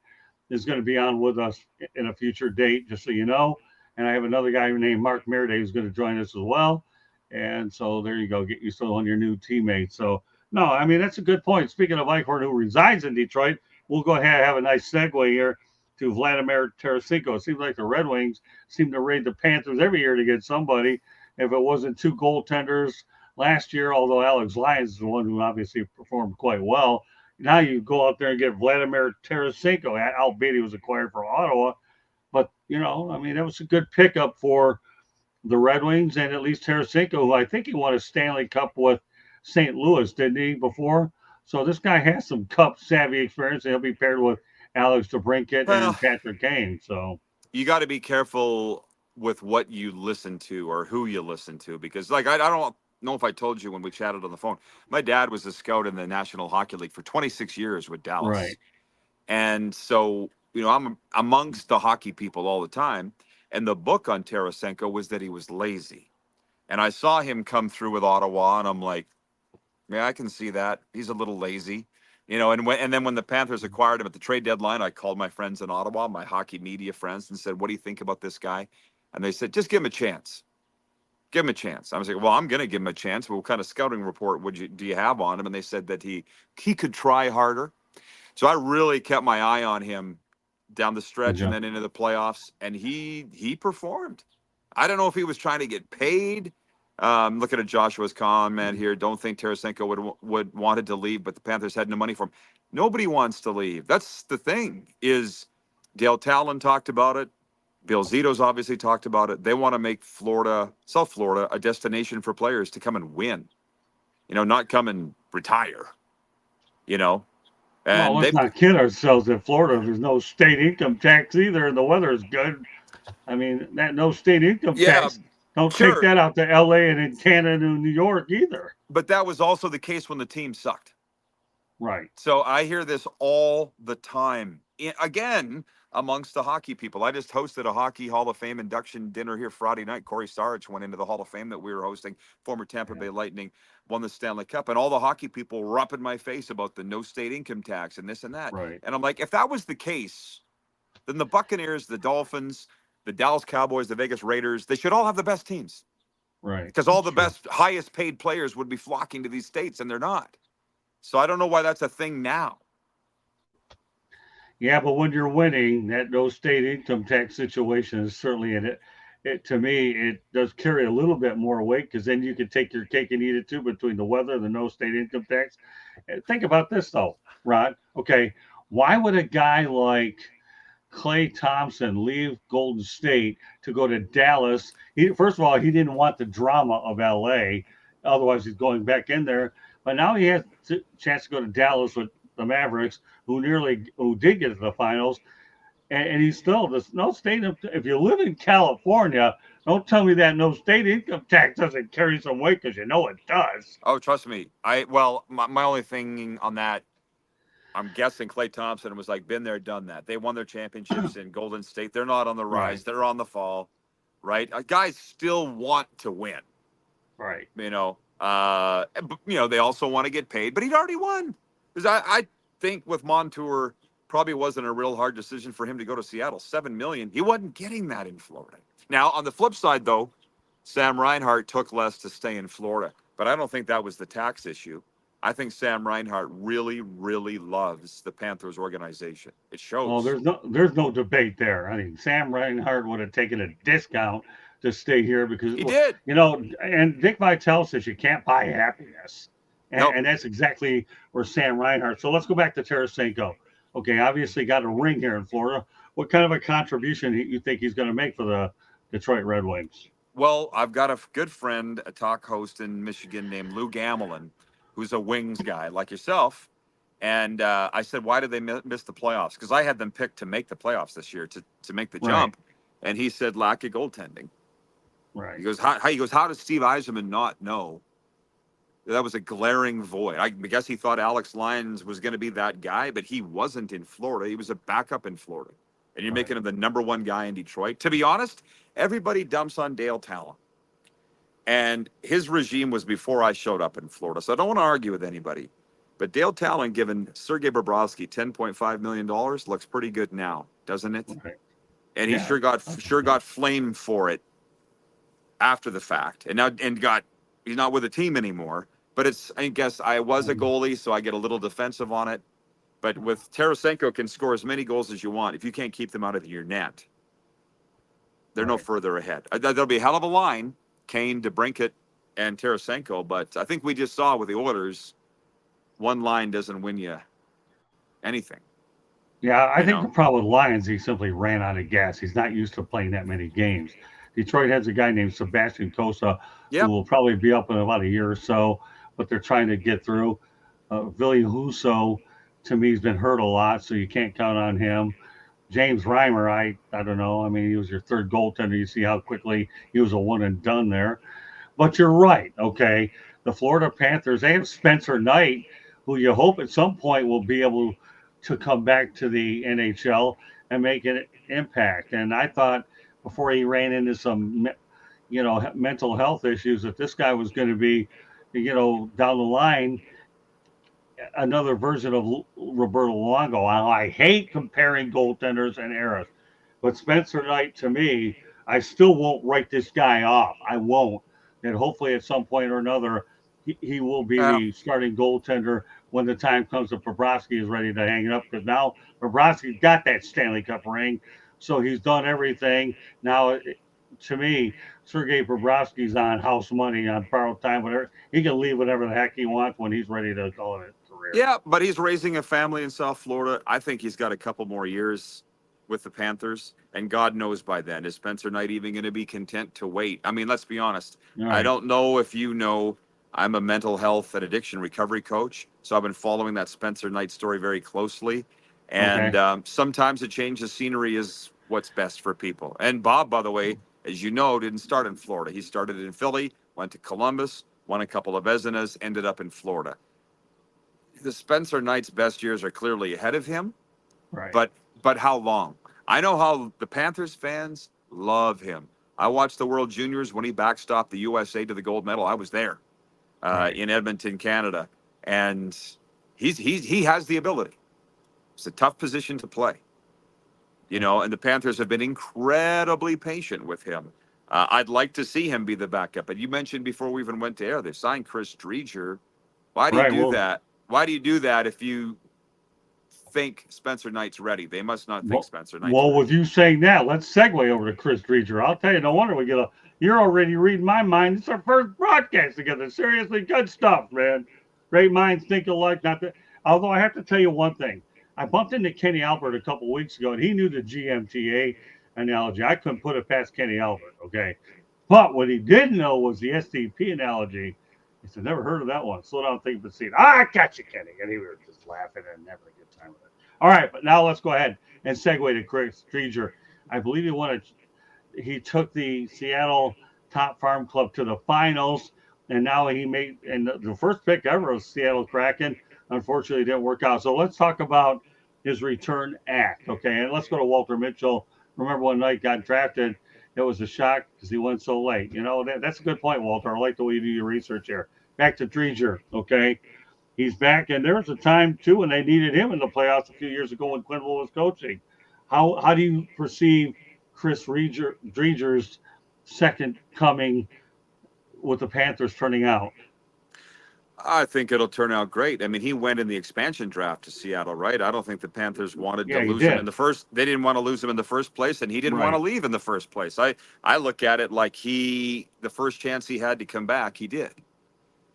is going to be on with us in a future date, just so you know. And I have another guy named Mark Meriday who's going to join us as well. And so there you go. Get used to on your new teammates. So, no, I mean, that's a good point. Speaking of Eichhorn, who resides in Detroit, we'll go ahead and have a nice segue here to Vladimirtarasenko. It seems like the Red Wings seem to raid the Panthers every year to get somebody. If it wasn't 2 goaltenders last year, although Alex Lyons is the one who obviously performed quite well, now you go out there and get Vladimirtarasenko, albeit he was acquired from Ottawa. But, that was a good pickup for the Red Wings, and at least Tarasenko, who I think he won a Stanley Cup with St. Louis, didn't he, before? So this guy has some cup-savvy experience, and he'll be paired with Alex DeBrincat and Patrick Kane. So you got to be careful with what you listen to or who you listen to, because like I don't know if I told you when we chatted on the phone, my dad was a scout in the National Hockey League for 26 years with Dallas. Right. And so, I'm amongst the hockey people all the time. And the book on Tarasenko was that he was lazy. And I saw him come through with Ottawa, and I'm like, yeah, I can see that. He's a little lazy. And then when the Panthers acquired him at the trade deadline, I called my friends in Ottawa, my hockey media friends, and said, what do you think about this guy? And they said, just give him a chance. Give him a chance. I was like, well, I'm going to give him a chance. What kind of scouting report do you have on him? And they said that he could try harder. So I really kept my eye on him down the stretch and then into the playoffs, and he performed. I don't know if he was trying to get paid. Looking at Joshua's comment here, don't think Tarasenko would wanted to leave, but the Panthers had no money for him. Nobody wants to leave. That's the thing. Is Dale Talon talked about it. Bill Zito's obviously talked about it. They want to make South Florida, a destination for players to come and win. Not come and retire. And well, let's not kid ourselves. In Florida, there's no state income tax either, and the weather is good. I mean, that no state income tax. Don't take that out to L.A. and in Canada and New York either. But that was also the case when the team sucked. Right. So I hear this all the time. Again, amongst the hockey people. I just hosted a Hockey Hall of Fame induction dinner here Friday night. Corey Sarich went into the Hall of Fame that we were hosting. Former Tampa Bay Lightning, won the Stanley Cup. And all the hockey people were up in my face about the no state income tax and this and that. Right. And I'm like, if that was the case, then the Buccaneers, the Dolphins, the Dallas Cowboys, the Vegas Raiders, they should all have the best teams. Right. Because all the best, highest paid players would be flocking to these states, and they're not. So I don't know why that's a thing now. Yeah, but when you're winning, that no state income tax situation is certainly it to me, it does carry a little bit more weight, because then you can take your cake and eat it too between the weather and the no state income tax. Think about this though, Rod. Okay, why would a guy like Klay Thompson leave Golden State to go to Dallas? First of all, he didn't want the drama of LA. Otherwise, he's going back in there. But now he has a chance to go to Dallas with the Mavericks, who did get to the finals. And he's still, there's no state. If you live in California, don't tell me that no state income tax doesn't carry some weight, because it does. Oh, trust me. My only thing on that, I'm guessing Klay Thompson was like, been there, done that. They won their championships in Golden State. They're not on the rise. Right. They're on the fall, right? Guys still want to win. Right. They also want to get paid, but he'd already won. Because I think with Montour, probably wasn't a real hard decision for him to go to Seattle. $7 million. He wasn't getting that in Florida. Now, on the flip side, though, Sam Reinhart took less to stay in Florida. But I don't think that was the tax issue. I think Sam Reinhart really, really loves the Panthers organization. It shows. Well, there's no debate there. I mean, Sam Reinhart would have taken a discount to stay here, because he did. And Dick Vitale says you can't buy happiness. And that's exactly where Sam Reinhart. So let's go back to Tarasenko. Okay, obviously got a ring here in Florida. What kind of a contribution you think he's going to make for the Detroit Red Wings? Well, I've got a good friend, a talk host in Michigan named Lou Gamelin, who's a Wings guy like yourself. And I said, why did they miss the playoffs? Because I had them picked to make the playoffs this year, to make the jump. And he said, lack of goaltending. Right. He goes, how does Steveyzerman not know? That was a glaring void. I guess he thought Alex Lyons was going to be that guy, but he wasn't in Florida. He was a backup in Florida. And you're making him the number one guy in Detroit. To be honest, everybody dumps on Dale Talon. And his regime was before I showed up in Florida. So I don't want to argue with anybody. But Dale Talon giving Sergei Bobrovsky $10.5 million looks pretty good now, doesn't it? Right. And he sure got flamed for it after the fact. And he's not with the team anymore. But I guess I was a goalie, so I get a little defensive on it. But with Tarasenko can score as many goals as you want. If you can't keep them out of your net, they're no further ahead. There'll be a hell of a line, Kane, DeBrincat, and Tarasenko. But I think we just saw with the Oilers, one line doesn't win you anything. Yeah, I think the problem with Lions, he simply ran out of gas. He's not used to playing that many games. Detroit has a guy named Sebastian Cossa, who will probably be up in about a year or so, but they're trying to get through. Ville Husso, to me, has been hurt a lot, so you can't count on him. James Reimer, I don't know. I mean, he was your third goaltender. You see how quickly he was a one and done there. But you're right. Okay, the Florida Panthers, they have Spencer Knight, who you hope at some point will be able to come back to the NHL and make an impact. And I thought before he ran into some, mental health issues, that this guy was going to be, down the line another version of Robertoluongo. I hate comparing goaltenders and eras, but Spencer Knight, to me, I still won't write this guy off. I won't. And hopefully at some point or another, he will be Yeah. the starting goaltender when the time comes that Bobrovsky is ready to hang it up. Because now Bobrovsky's got that Stanley Cup ring, so he's done everything. Now, to me, Sergei Bobrovsky's on house money, on borrowed time, whatever. He can leave whatever the heck he wants when he's ready to call it a career. Yeah, but he's raising a family in South Florida. I think he's got a couple more years with the Panthers, and God knows by then, is Spencer Knight even going to be content to wait? I mean, let's be honest. All I right. don't know if you know, I'm a mental health and addiction recovery coach, so I've been following that Spencer Knight story very closely. And Okay. sometimes a change of scenery is what's best for people. And Bob, by the way, as you know, didn't start in Florida. He started in Philly, went to Columbus, won a couple of Vezinas, ended up in Florida. The Spencer Knight's best years are clearly ahead of him, Right. but how long? I know how the Panthers fans love him. I watched the World Juniors when he backstopped the USA to the gold medal. I was there Right. in Edmonton, Canada, and he has the ability. It's a tough position to play, and the Panthers have been incredibly patient with him. I'd like to see him be the backup. But you mentioned before we even went to air, they signed Chris Driedger. Why do you Right. do Well, that? Why do you do that if you think Spencer Knight's ready? They must not think Spencer Knight's Well, ready. with you saying that, let's segue over to Chris Dreger. I'll tell you, no wonder we get a. You're already reading my mind. It's our first broadcast together. Seriously, good stuff, man. Great minds think alike. Not that. Although I have to tell you one thing, I bumped into Kenny Albert a couple weeks ago, and he knew the GMTA analogy. I couldn't put it past Kenny Albert. Okay, but what he didn't know was the SDP analogy. He said, "Never heard of that one. Slow down, think, but see it." I got you, Kenny. And he was just laughing and having a good time with it. All right, but now let's go ahead and segue to Chris Dreger. I believe he took the Seattle Top Farm Club to the finals, and now he made and the first pick ever of Seattle Kraken. Unfortunately, didn't work out. So let's talk about his return act, okay? And let's go to Walter Mitchell. Remember when Knight got drafted? It was a shock because he went so late. That's a good point, Walter. I like the way you do your research here. Back to Dreger, okay? He's back, and there was a time too when they needed him in the playoffs a few years ago when Quinville was coaching. How do you perceive Chris Dreger's second coming with the Panthers turning out? I think it'll turn out great. I mean, he went in the expansion draft to Seattle, right? I don't think the Panthers wanted to Yeah, he lose him in did. the first. They didn't want to lose him in the first place, and he didn't want to Right. leave in the first place. I look at it like the first chance he had to come back, he did.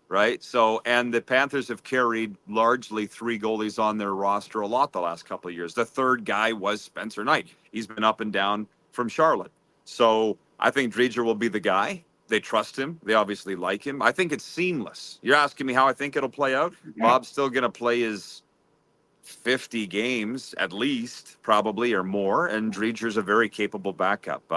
Right. So, and the Panthers have carried largely three goalies on their roster a lot the last couple of years. The third guy was Spencer Knight. He's been up and down from Charlotte. So I think Dreger will be the guy. They trust him. They obviously like him. I think it's seamless. You're asking me how I think it'll play out. Yeah. Bob's still going to play his 50 games at least, probably, or more. And Dreger's a very capable backup.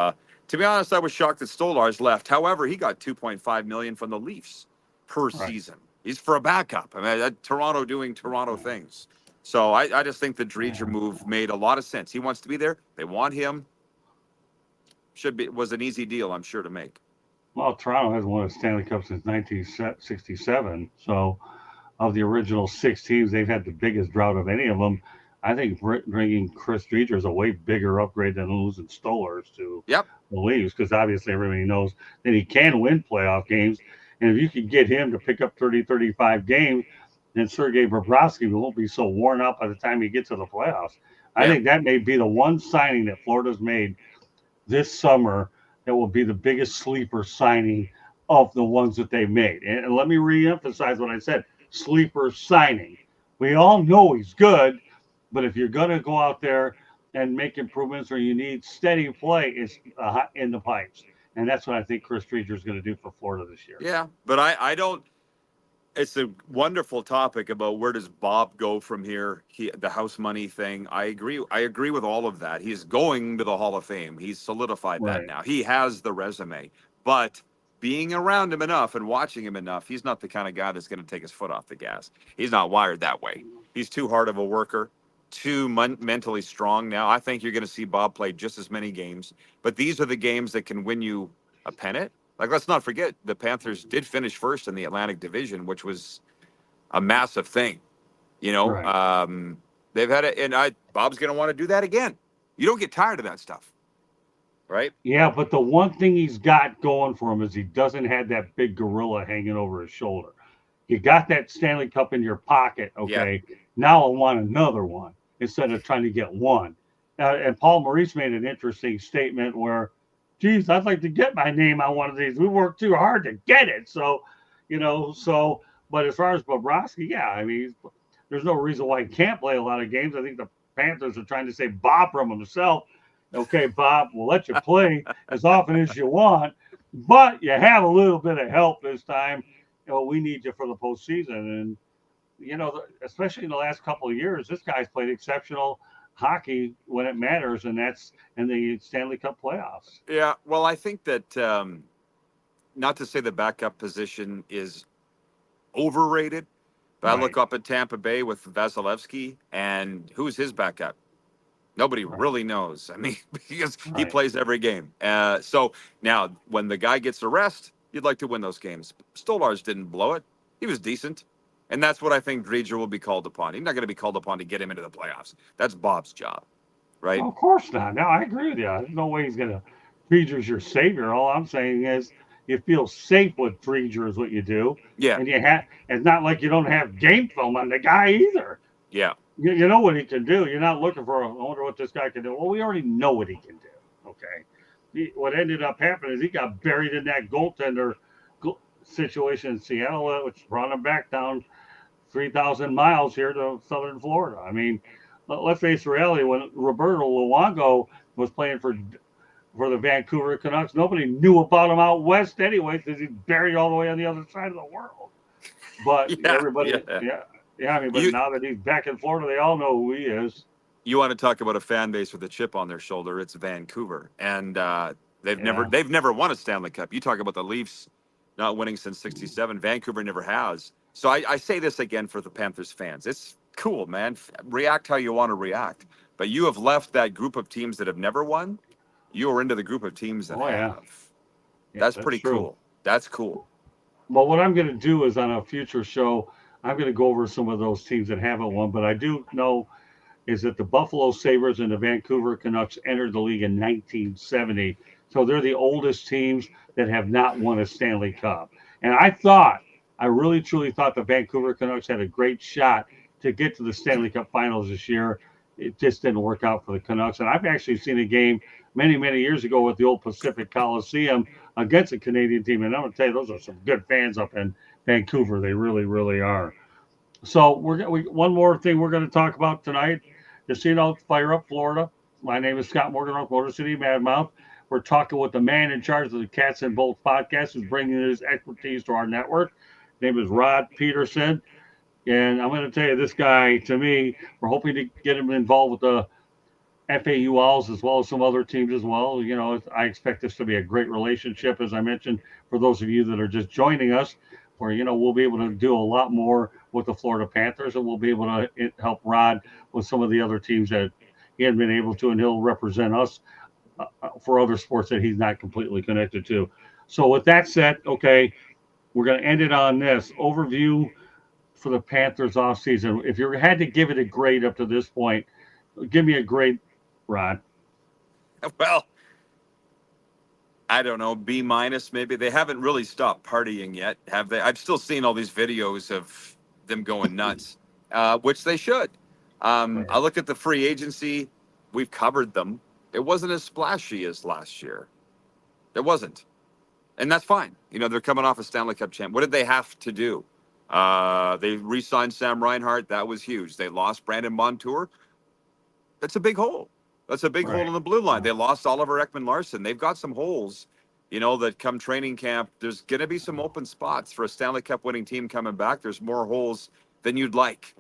To be honest, I was shocked that Stolarz left. However, he got $2.5 million from the Leafs per Right. season. He's for a backup. I mean, Toronto doing Toronto things. So I just think the Dreger move made a lot of sense. He wants to be there. They want him. Was an easy deal, I'm sure, to make. Well, Toronto hasn't won a Stanley Cup since 1967. So, of the original 6 teams, they've had the biggest drought of any of them. I think bringing Chris Dreger is a way bigger upgrade than losing Stolarz to the Leafs, because obviously everybody knows that he can win playoff games. And if you can get him to pick up 30, 35 games, then Sergei Bobrovsky won't be so worn out by the time he gets to the playoffs. I think that may be the one signing that Florida's made this summer that will be the biggest sleeper signing of the ones that they made. And let me reemphasize what I said. Sleeper signing. We all know he's good, but if you're going to go out there and make improvements or you need steady play, it's in the pipes. And that's what I think Chris Dreger is going to do for Florida this year. Yeah, but I don't. it's a wonderful topic about where does Bob go from here. The house money thing. I agree. I agree with all of that. He's going to the Hall of Fame. He's solidified that Right. now. He has the resume, but being around him enough and watching him enough, he's not the kind of guy that's going to take his foot off the gas. He's not wired that way. He's too hard of a worker, too mentally strong. Now, I think you're going to see Bob play just as many games, but these are the games that can win you a pennant. Like, let's not forget, the Panthers did finish first in the Atlantic Division, which was a massive thing. You know, Right. they've had it, and Bob's going to want to do that again. You don't get tired of that stuff, right? Yeah, but the one thing he's got going for him is he doesn't have that big gorilla hanging over his shoulder. You got that Stanley Cup in your pocket, Yeah. okay? Now I want another one instead of trying to get one. And Paul Maurice made an interesting statement where, geez, I'd like to get my name on one of these. We worked too hard to get it. So, but as far as Bobrovsky, yeah, I mean, there's no reason why he can't play a lot of games. I think the Panthers are trying to say Bob from himself. Okay, Bob, we'll let you play as often as you want, but you have a little bit of help this time. We need you for the postseason. And, especially in the last couple of years, this guy's played exceptional hockey when it matters, and that's in the Stanley Cup playoffs. Yeah, well, I think that not to say the backup position is overrated, but I look up at Tampa Bay with Vasilevsky, and who's his backup? Nobody really knows. I mean, because he plays every game. So now, when the guy gets a rest, you'd like to win those games. Stolarz didn't blow it. He was decent. And that's what I think Driedger will be called upon. He's not going to be called upon to get him into the playoffs. That's Bob's job, right? Well, of course not. No, I agree with you. There's no way he's going to. Driedger's your savior. All I'm saying is you feel safe with Driedger is what you do. Yeah. And it's not like you don't have game film on the guy either. Yeah. You know what he can do. You're not looking for, I wonder what this guy can do. Well, we already know what he can do. Okay. What ended up happening is he got buried in that goaltender situation in Seattle, which brought him back down 3,000 miles here to southern Florida. I mean, let's face reality. When Robertoluongo was playing for the Vancouver Canucks, nobody knew about him out west anyway because he's buried all the way on the other side of the world. But everybody, I mean, but now that he's back in Florida, they all know who he is. You want to talk about a fan base with a chip on their shoulder? It's Vancouver, and they've never won a Stanley Cup. You talk about the Leafs not winning since '67. Vancouver never has. So I say this again for the Panthers fans. It's cool, man. React how you want to react. But you have left that group of teams that have never won. You are into the group of teams that have. Yeah, that's pretty cool. That's cool. Well, what I'm going to do is on a future show, I'm going to go over some of those teams that haven't won. But I do know is that the Buffalo Sabres and the Vancouver Canucks entered the league in 1970. So they're the oldest teams that have not won a Stanley Cup. And I really, truly thought the Vancouver Canucks had a great shot to get to the Stanley Cup Finals this year. It just didn't work out for the Canucks. And I've actually seen a game many, many years ago with the old Pacific Coliseum against a Canadian team. And I'm going to tell you, those are some good fans up in Vancouver. They really, really are. So one more thing we're going to talk about tonight. Fire Up Florida. My name is Scott Morgan of Motor City Madmouth. We're talking with the man in charge of the Cats and Bolts podcast who's bringing his expertise to our network. His name is Rod Pedersen. And I'm going to tell you, this guy, to me, we're hoping to get him involved with the FAU Owls as well as some other teams as well. I expect this to be a great relationship, as I mentioned, for those of you that are just joining us, where, we'll be able to do a lot more with the Florida Panthers, and we'll be able to help Rod with some of the other teams that he hadn't been able to, and he'll represent us for other sports that he's not completely connected to. So with that said, okay, we're going to end it on this overview for the Panthers offseason. If you had to give it a grade up to this point, give me a grade, Rod. Well, I don't know, B- maybe. They haven't really stopped partying yet, have they? I've still seen all these videos of them going nuts, which they should. I look at the free agency. We've covered them. It wasn't as splashy as last year. It wasn't. And that's fine. They're coming off a Stanley Cup champ. What did they have to do? They re-signed Sam Reinhart. That was huge. They lost Brandon Montour. That's a big hole. That's a big hole in the blue line. They lost Oliver Ekman-Larsson. They've got some holes you know, that come training camp, there's going to be some open spots for a Stanley Cup winning team coming back. There's more holes than you'd like.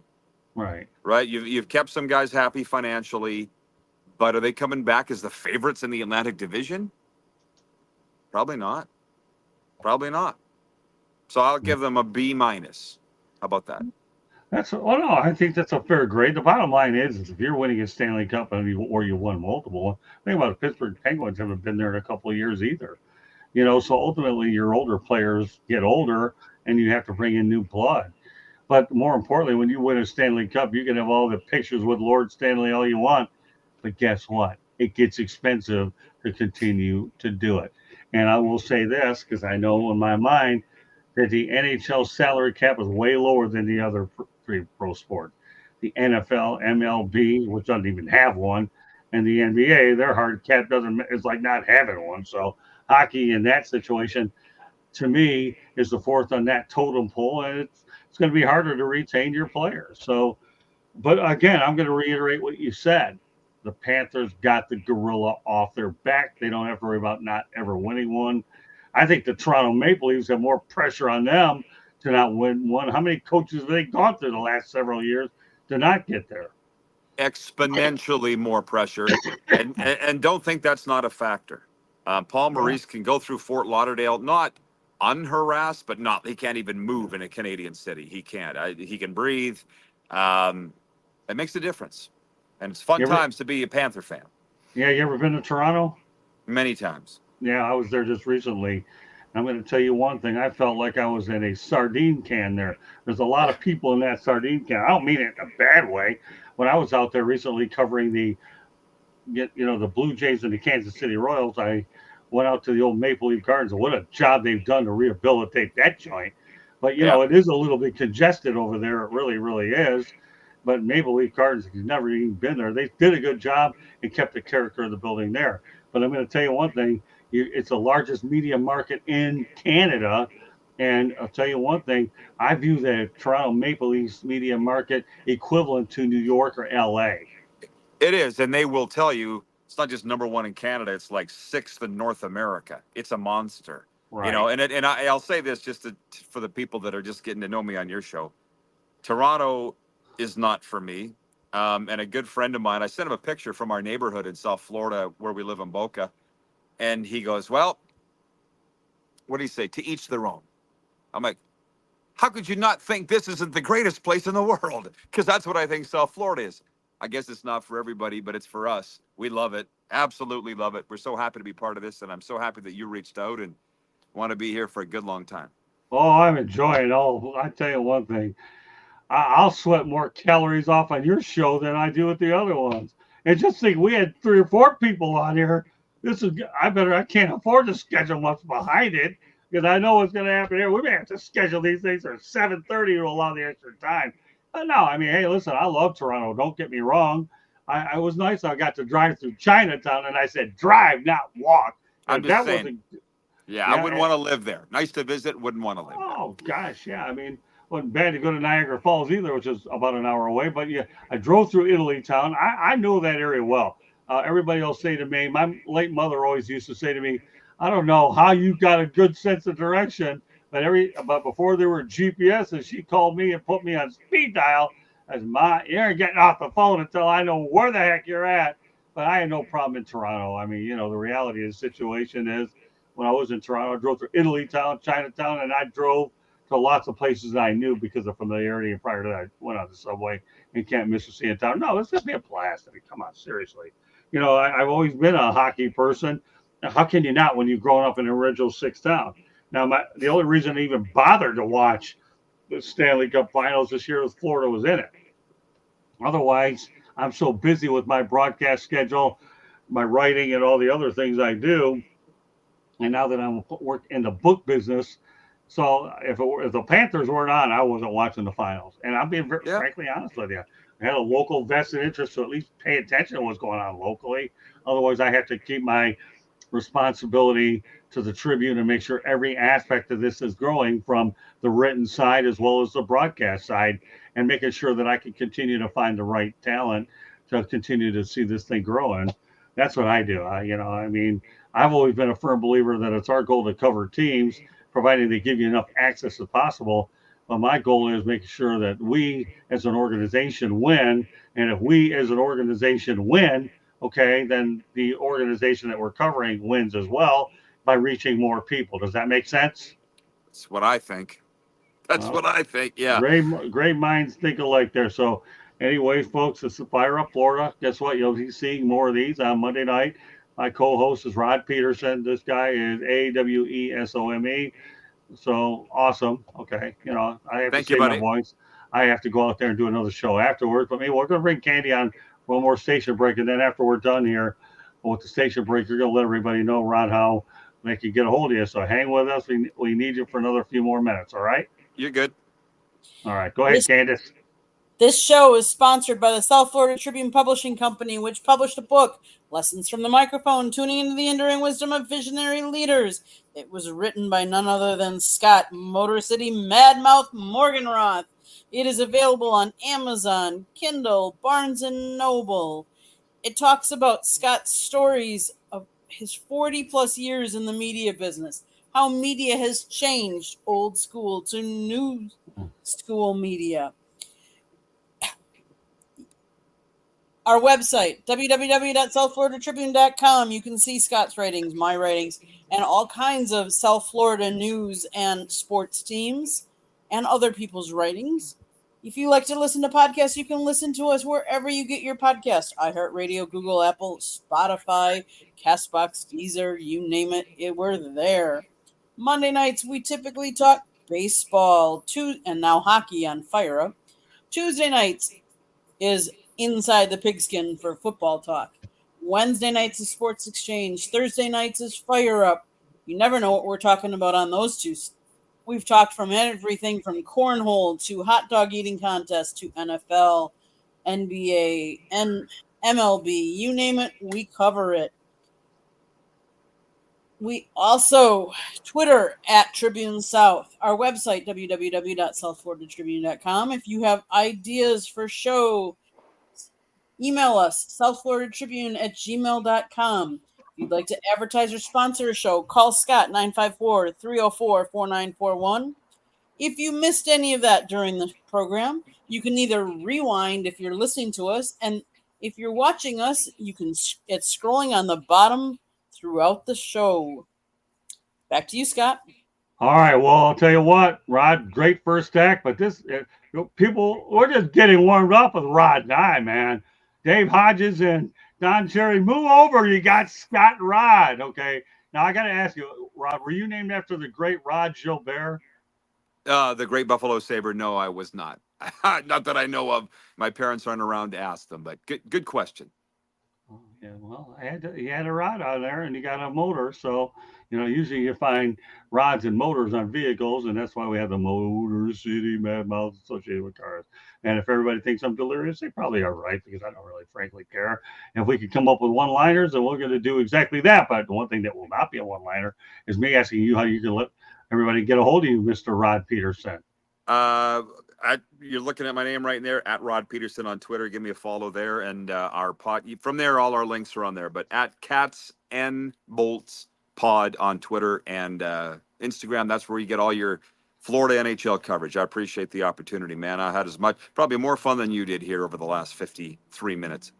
Right. Right. You've kept some guys happy financially, but are they coming back as the favorites in the Atlantic Division? Probably not. Probably not. So I'll give them a B minus. How about that? Well, no, I think that's a fair grade. The bottom line is if you're winning a Stanley Cup or you won multiple, think about it, Pittsburgh Penguins haven't been there in a couple of years either. You know, so ultimately your older players get older and you have to bring in new blood. But more importantly, when you win a Stanley Cup, you can have all the pictures with Lord Stanley all you want. But guess what? It gets expensive to continue to do it. And I will say this, because I know in my mind that the NHL salary cap is way lower than the other three pro sports. The NFL, MLB, which doesn't even have one, and the NBA, their hard cap is like not having one. So hockey in that situation, to me, is the fourth on that totem pole, and it's going to be harder to retain your players. So, but again, I'm going to reiterate what you said. The Panthers got the gorilla off their back. They don't have to worry about not ever winning one. I think the Toronto Maple Leafs have more pressure on them to not win one. How many coaches have they gone through the last several years to not get there? Exponentially more pressure, and don't think that's not a factor. Paulmaurice can go through Fort Lauderdale, not unharassed, but he can't even move in a Canadian city. He can't. He can breathe. It makes a difference, and it's fun times to be a Panther fan. Yeah, you ever been to Toronto? Many times. Yeah, I was there just recently. I'm going to tell you one thing. I felt like I was in a sardine can there. There's a lot of people in that sardine can. I don't mean it in a bad way. When I was out there recently covering the Blue Jays and the Kansas City Royals, I went out to the old Maple Leaf Gardens. What a job they've done to rehabilitate that joint. But, you know, it is a little bit congested over there. It really, really is. But Maple Leaf Gardens, if you've never even been there, they did a good job and kept the character of the building there. But I'm going to tell you one thing. It's the largest media market in Canada. And I'll tell you one thing. I view the Toronto Maple Leafs media market equivalent to New York or L.A. It is. And they will tell you it's not just number one in Canada. It's like sixth in North America. It's a monster. Right. You know, and I'll say this just for the people that are just getting to know me on your show. Toronto is not for me. And a good friend of mine, I sent him a picture from our neighborhood in South Florida where we live in Boca. And he goes, well, what do you say? To each their own. I'm like, how could you not think this isn't the greatest place in the world? Because that's what I think South Florida is. I guess it's not for everybody, but it's for us. We love it. Absolutely love it. We're so happy to be part of this. And I'm so happy that you reached out and want to be here for a good long time. Oh, I'm enjoying it. Oh, I tell you one thing. I'll sweat more calories off on your show than I do with the other ones. And just think, we had 3 or 4 people on here. I can't afford to schedule much behind it because I know what's going to happen here. We may have to schedule these things for 7:30 to allow the extra time. But no, I mean, hey, listen, I love Toronto. Don't get me wrong. I was nice. I got to drive through Chinatown, and I said drive, not walk. I'm just saying. Yeah, I wouldn't want to live there. Nice to visit. Wouldn't want to live there. Oh, gosh, yeah. I mean, wasn't bad to go to Niagara Falls either, which is about an hour away. But yeah, I drove through Italy town. I know that area well. Everybody will say to me, my late mother always used to say to me, I don't know how you got a good sense of direction, but before there were GPSs, she called me and put me on speed dial as you ain't getting off the phone until I know where the heck you're at. But I had no problem in Toronto. I mean, you know, the reality of the situation is when I was in Toronto, I drove through Italy town, Chinatown, and I drove to lots of places that I knew because of familiarity. And prior to that, I went on the subway and can't miss to see in town. No, it's going to be a blast. I mean, come on, seriously. You know, I've always been a hockey person. How can you not when you've grown up in an original 6 town? Now, the only reason I even bothered to watch the Stanley Cup Finals this year was Florida was in it. Otherwise, I'm so busy with my broadcast schedule, my writing, and all the other things I do. And now that I'm in the book business, so if the Panthers weren't on, I wasn't watching the finals. And I'm being frankly honest with you. I had a local vested interest to at least pay attention to what's going on locally. Otherwise, I have to keep my responsibility to the Tribune and make sure every aspect of this is growing from the written side as well as the broadcast side and making sure that I can continue to find the right talent to continue to see this thing growing. That's what I do. I mean, I've always been a firm believer that it's our goal to cover teams, providing they give you enough access as possible. But my goal is making sure that we as an organization win. And if we as an organization win, okay, then the organization that we're covering wins as well by reaching more people. Does that make sense? That's what I think. That's Well, what I think. Yeah. great minds think alike there. So, anyways, folks, it's the Fire Up Florida. Guess what? You'll be seeing more of these on Monday night. My co-host is Rod Pedersen. This guy is Awesome. So awesome. Okay, I have to Thank you, save my buddy. voice. I have to go out there and do another show afterwards. But maybe we're going to bring Candy on one more station break, and then after we're done here with the station break, you're going to let everybody know, Rod, how they can get a hold of you. So hang with us. We need you for another few more minutes. All right. You're good. All right. Go ahead, Candace. This show is sponsored by the South Florida Tribune Publishing Company, which published a book, Lessons from the Microphone, Tuning into the Enduring Wisdom of Visionary Leaders. It was written by none other than Scott Motor City Madmouth Morganroth. It is available on Amazon, Kindle, Barnes & Noble. It talks about Scott's stories of his 40-plus years in the media business, how media has changed old school to new school media. Our website, www.southfloridatribune.com. You can see Scott's writings, my writings, and all kinds of South Florida news and sports teams and other people's writings. If you like to listen to podcasts, you can listen to us wherever you get your podcasts. iHeartRadio, Google, Apple, Spotify, CastBox, Deezer, you name it, we're there. Monday nights, we typically talk baseball, and now hockey on Fire Up. Tuesday nights is Inside the Pigskin for football talk. Wednesday nights is Sports Exchange. Thursday nights is Fire Up. You never know what we're talking about on those two. We've talked from everything from cornhole to hot dog eating contests to NFL, NBA, and MLB. You name it, we cover it. We also Twitter at Tribune South. Our website, www.southfloridatribune.com. If you have ideas for show, email us, southfloridatribune@gmail.com. If you'd like to advertise or sponsor a show, call Scott, 954-304-4941. If you missed any of that during the program, you can either rewind if you're listening to us, and if you're watching us, it's scrolling on the bottom throughout the show. Back to you, Scott. All right. Well, I'll tell you what, Rod, great first act, but people, we're just getting warmed up with Rod and I, man. Dave Hodges and doncherry, move over. You got Scott and Rod. Okay. Now I got to ask you, Rod, were you named after the great Rod Gilbert? The Great Buffalo Saber. No, I was not. Not that I know of. My parents aren't around to ask them, but good question. Oh, yeah, well, he had a rod on there, and he got a motor. So, usually you find rods and motors on vehicles, and that's why we have the Motor City Madmouth associated with cars. And if everybody thinks I'm delirious, they probably are right, because I don't really, frankly, care. And if we could come up with one-liners, then we're going to do exactly that. But the one thing that will not be a one-liner is me asking you how you can let everybody get a hold of you, Mr. Rod Pedersen. You're looking at my name right there, at Rod Pedersen on Twitter. Give me a follow there, and our pod from there. All our links are on there. But at Cats and Bolts Pod on Twitter and Instagram, that's where you get all your Florida NHL coverage. I appreciate the opportunity, man. I had probably more fun than you did here over the last 53 minutes.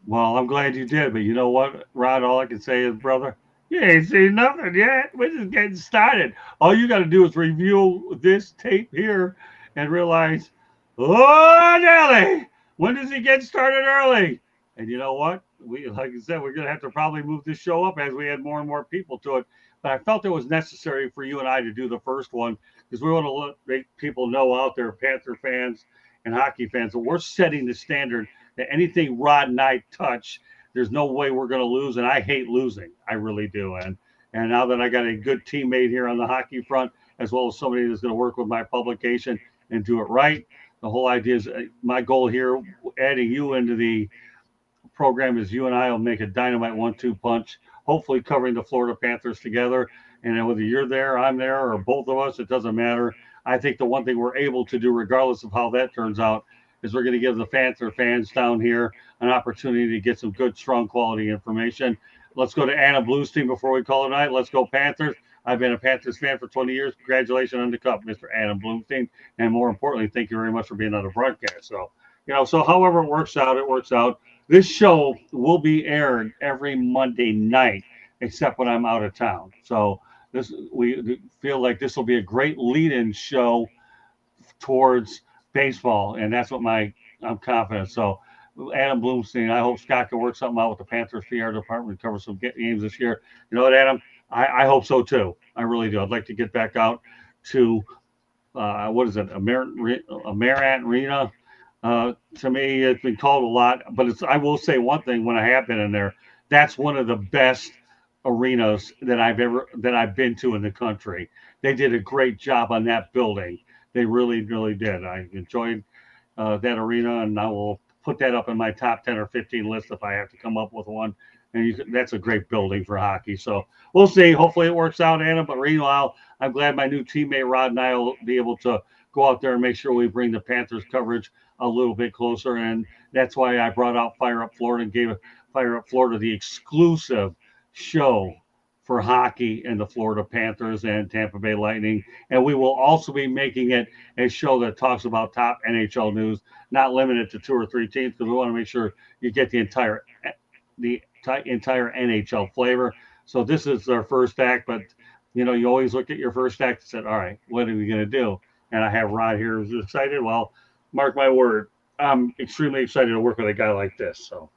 Well, I'm glad you did, but you know what, Rod? All I can say is, brother, you ain't seen nothing yet. We're just getting started. All you got to do is review this tape here and realize, oh, Nelly, when does he get started early? And you know what? Like I said, we're going to have to probably move this show up as we add more and more people to it. But I felt it was necessary for you and I to do the first one because we want to make people know out there, Panther fans and hockey fans, that we're setting the standard that anything Rod and I touch, there's no way we're going to lose. And I hate losing. I really do. And now that I got a good teammate here on the hockey front, as well as somebody that's going to work with my publication and do it right, the whole idea is my goal here, adding you into the program, is you and I will make a dynamite 1-2 punch, hopefully covering the Florida Panthers together. And whether you're there, I'm there, or both of us, it doesn't matter. I think the one thing we're able to do, regardless of how that turns out, is we're going to give the Panther fans down here an opportunity to get some good, strong quality information. Let's go to Anna Bluestein before we call it a night. Let's go Panthers. I've been a Panthers fan for 20 years. Congratulations on the cup, Mr. Adam Bloomstein. And more importantly, thank you very much for being on the broadcast. So, so however it works out, it works out. This show will be aired every Monday night, except when I'm out of town. So we feel like this will be a great lead-in show towards baseball, and that's what I'm confident. So Adam Bloomstein, I hope Scott can work something out with the Panthers PR department to cover some games this year. You know what, Adam? I hope so too. I really do. I'd like to get back out to what is it, Marant Arena. To me, it's been called a lot, but I will say one thing: when I have been in there, that's one of the best arenas that I've been to in the country. They did a great job on that building. They really, really did. I enjoyed that arena, and I will put that up in my top 10 or 15 list if I have to come up with one. And that's a great building for hockey. So we'll see. Hopefully it works out, Anna. But meanwhile, I'm glad my new teammate Rod and I will be able to go out there and make sure we bring the Panthers coverage a little bit closer. And that's why I brought out Fire Up Florida and gave Fire Up Florida the exclusive show for hockey and the Florida Panthers and Tampa Bay Lightning. And we will also be making it a show that talks about top NHL news, not limited to 2 or 3 teams, because we want to make sure you get the entire NHL flavor. So this is our first act, but you always look at your first act and said, all right, what are we going to do? And I have Rod here who's excited. Well, mark my word, I'm extremely excited to work with a guy like this. So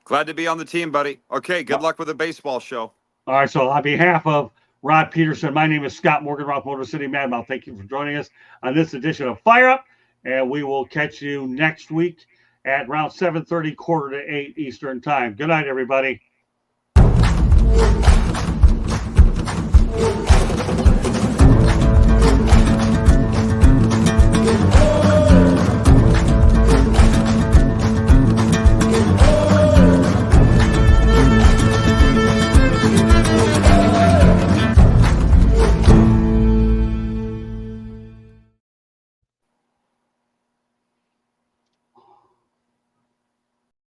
glad to be on the team, buddy. Okay, good luck with the baseball show. All right, so on behalf of Rod Pedersen, my name is Scott Morganroth, Motor City Madmouth. Thank you for joining us on this edition of Fire Up, and we will catch you next week at around 7:30, 7:45 Eastern time. Good night, everybody.